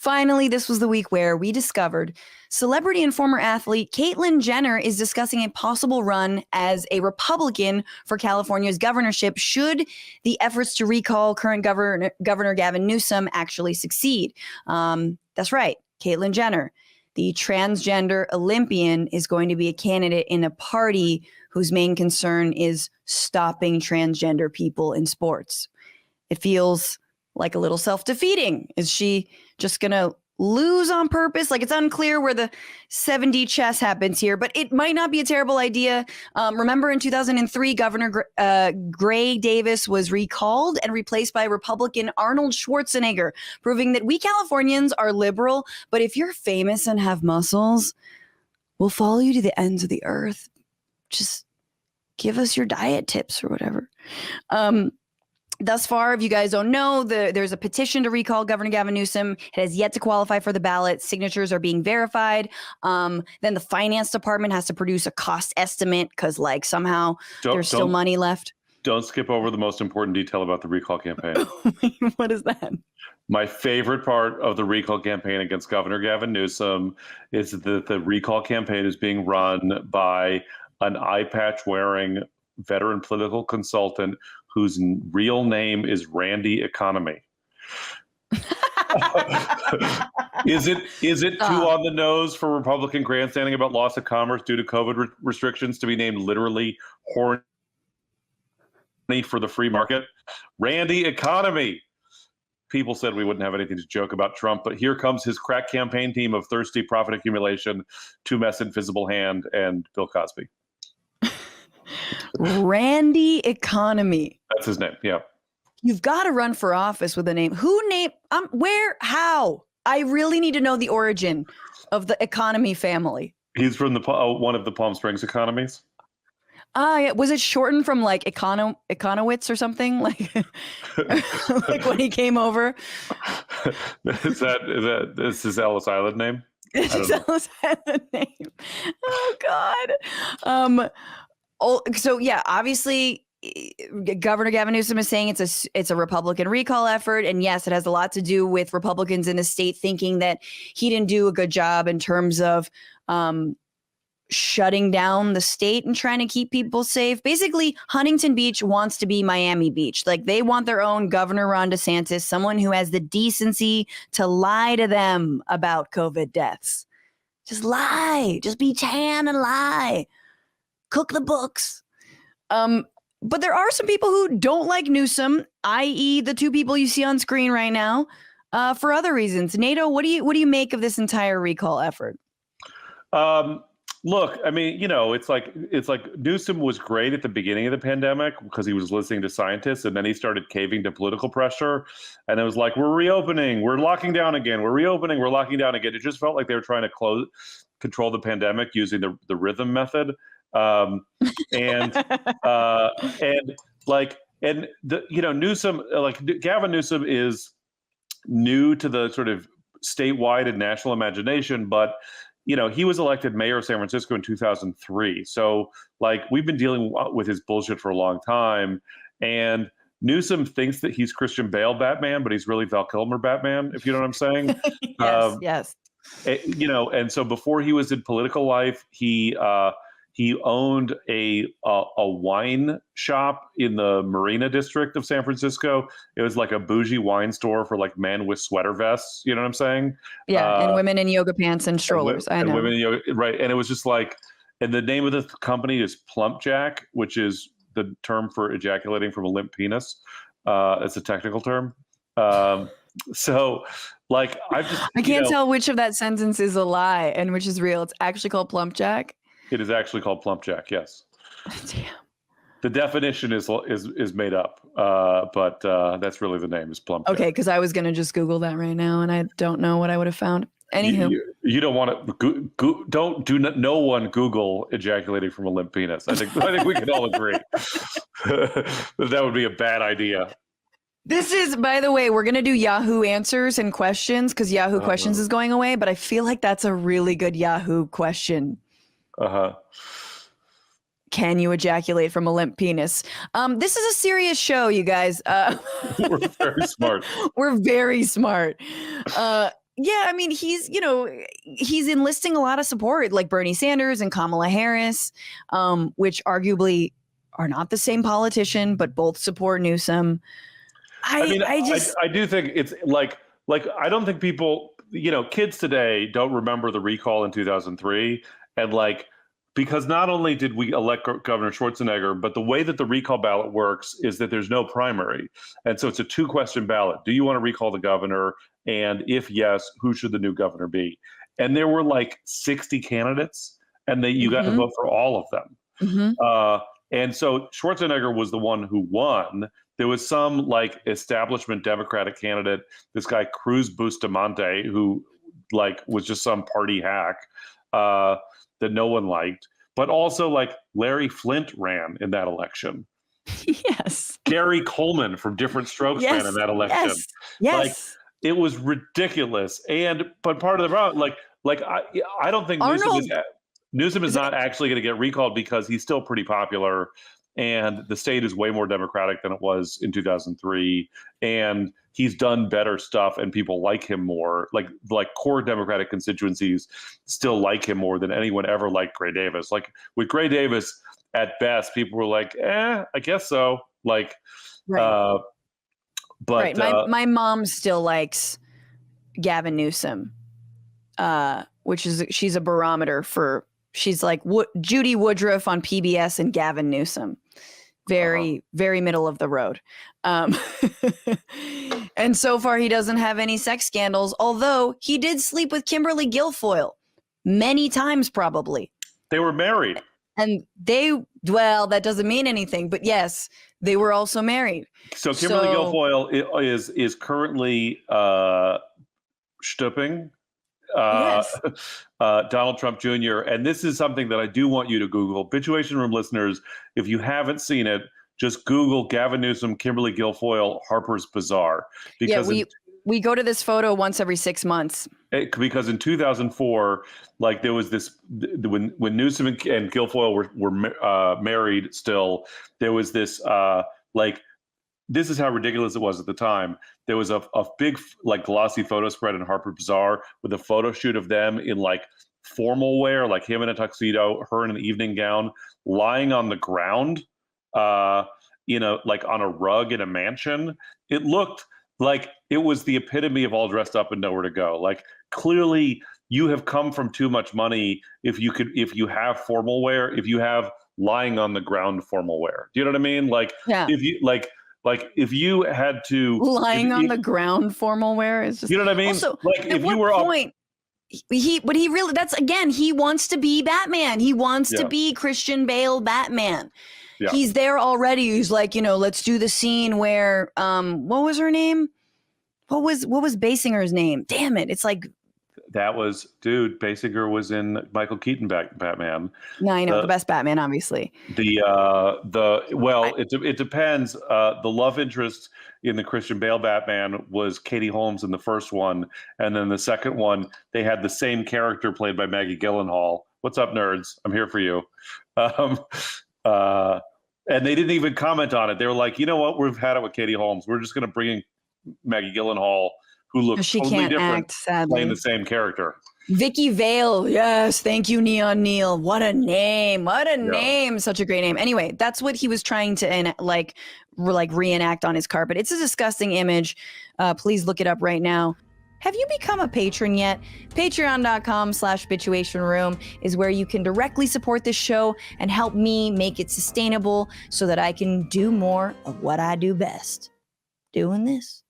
Finally, this was the week where we discovered celebrity and former athlete Caitlyn Jenner is discussing a possible run as a Republican for California's governorship should the efforts to recall current Governor Gavin Newsom actually succeed. That's right, Caitlyn Jenner, the transgender Olympian, is going to be a candidate in a party whose main concern is stopping transgender people in sports. It feels like a little self-defeating. Is she just going to lose on purpose? Like, it's unclear where the 7D chess happens here, but it might not be a terrible idea. Remember in 2003, Governor Gray Davis was recalled and replaced by Republican Arnold Schwarzenegger, proving that we Californians are liberal, but if you're famous and have muscles, we'll follow you to the ends of the earth. Just give us your diet tips or whatever. Thus far, if you guys don't know, there's a petition to recall Governor Gavin Newsom. It has yet to qualify for the ballot. Signatures are being verified. Then the finance department has to produce a cost estimate because, like, somehow there's still money left. Don't skip over the most important detail about the recall campaign. What is that? My favorite part of the recall campaign against Governor Gavin Newsom is that the recall campaign is being run by an eye patch wearing veteran political consultant whose real name is Randy Economy. Is it too on the nose for Republican grandstanding about loss of commerce due to COVID restrictions to be named literally horny for the free market? Randy Economy. People said we wouldn't have anything to joke about Trump, but here comes his crack campaign team of thirsty profit accumulation, Two Mess Invisible Hand, and Bill Cosby. Randy Economy. That's his name. Yeah. You've got to run for office with a name. Who named? Where? How? I really need to know the origin of the Economy family. He's from one of the Palm Springs economies. Yeah. Was it shortened from like Econowitz or something? Like, like when he came over. Is his Ellis Island name? It's Ellis Island name. Oh God. So yeah, obviously, Governor Gavin Newsom is saying it's a Republican recall effort, and yes, it has a lot to do with Republicans in the state thinking that he didn't do a good job in terms of shutting down the state and trying to keep people safe. Basically, Huntington Beach wants to be Miami Beach. Like, they want their own Governor Ron DeSantis, someone who has the decency to lie to them about COVID deaths. Just lie. Just be tan and lie. Cook the books. But there are some people who don't like Newsom, i.e. the two people you see on screen right now, for other reasons. Nato, what do you make of this entire recall effort? Look, I mean, it's like Newsom was great at the beginning of the pandemic because he was listening to scientists, and then he started caving to political pressure. And it was like, we're reopening, we're locking down again, we're reopening, we're locking down again. It just felt like they were trying to control the pandemic using the rhythm method. Newsom, Gavin Newsom is new to the sort of statewide and national imagination, but he was elected mayor of San Francisco in 2003. So like, we've been dealing with his bullshit for a long time, and Newsom thinks that he's Christian Bale Batman, but he's really Val Kilmer Batman, if you know what I'm saying. Yes. And so before he was in political life, he owned a wine shop in the Marina district of San Francisco. It was like a bougie wine store for like men with sweater vests. You know what I'm saying? Yeah, and women in yoga pants and strollers. I know. Women in yoga, right? And it was just like, and the name of the company is Plump Jack, which is the term for ejaculating from a limp penis. It's a technical term. So like, I can't tell which of that sentence is a lie and which is real. It's actually called Plump Jack. It is actually called Plump Jack, yes. Damn. The definition is made up, but that's really the name, is Plump Jack. Okay, because I was going to just Google that right now, and I don't know what I would have found. Anywho. You don't want to, no one Google ejaculating from a limp penis. I think we can all agree that would be a bad idea. This is, by the way, we're going to do Yahoo answers and questions because Yahoo questions is going away, but I feel like that's a really good Yahoo question. Can you ejaculate from a limp penis? This is a serious show, you guys. We're very smart. We're very smart. Yeah, I mean, he's enlisting a lot of support, like Bernie Sanders and Kamala Harris, which arguably are not the same politician, but both support Newsom. I mean, I just I do think it's like I don't think people, kids today don't remember the recall in 2003, and because not only did we elect Governor Schwarzenegger, but the way that the recall ballot works is that there's no primary, and so it's a 2-question ballot. Do you want to recall the governor? And if yes, who should the new governor be? And there were like 60 candidates, and you got to vote for all of them. And so Schwarzenegger was the one who won. There was some establishment Democratic candidate, this guy Cruz Bustamante, who was just some party hack that no one liked. But also Larry Flint ran in that election. Yes. Gary Coleman from Different Strokes ran in that election. Yes. It was ridiculous. But part of the problem, I don't think Newsom is not actually going to get recalled because he's still pretty popular, and the state is way more Democratic than it was in 2003, and he's done better stuff, and people like him more. Like core Democratic constituencies still like him more than anyone ever liked Gray Davis. With Gray Davis, at best, people were like, I guess so. Right. But my mom still likes Gavin Newsom, which is she's a barometer for. She's like Judy Woodruff on PBS and Gavin Newsom. Very middle of the road. And so far, he doesn't have any sex scandals, although he did sleep with Kimberly Guilfoyle many times, probably. They were married. And that doesn't mean anything. But yes, they were also married. So Kimberly Guilfoyle is currently stooping. Yes. Donald Trump Jr. And this is something that I do want you to Google. Bitchuation Room listeners, if you haven't seen it, just Google Gavin Newsom, Kimberly Guilfoyle, Harper's Bazaar. Because we go to this photo once every 6 months. Because in 2004, there was this when Newsom and Guilfoyle were married still, there was this this is how ridiculous it was at the time. There was a big glossy photo spread in Harper's Bazaar with a photo shoot of them in formal wear, him in a tuxedo, her in an evening gown, lying on the ground, on a rug in a mansion. It looked like it was the epitome of all dressed up and nowhere to go. Clearly you have come from too much money if you have formal wear, if you have lying on the ground formal wear. Do you know what I mean? If you if you had to lying on the ground formal wear is just, you know what I mean? Also, if you were point, he wants to be Batman. He wants to be Christian Bale Batman. Yeah. He's there already. He's like, let's do the scene where what was her name? What was Basinger's name? Damn it. It's that was, Basinger was in Michael Keaton Batman. No, I know the best Batman, obviously. It depends. The love interest in the Christian Bale Batman was Katie Holmes in the first one, and then the second one they had the same character played by Maggie Gyllenhaal. What's up, nerds? I'm here for you. And they didn't even comment on it. They were like, you know what? We've had it with Katie Holmes. We're just going to bring in Maggie Gyllenhaal, who looks totally different, playing the same character. Vicky Vale. Yes. Thank you, Neon Neil. What a name. What a name. Such a great name. Anyway, that's what he was trying to reenact on his carpet. It's a disgusting image. Please look it up right now. Have you become a patron yet? Patreon.com/Bitchuation is where you can directly support this show and help me make it sustainable so that I can do more of what I do best. Doing this.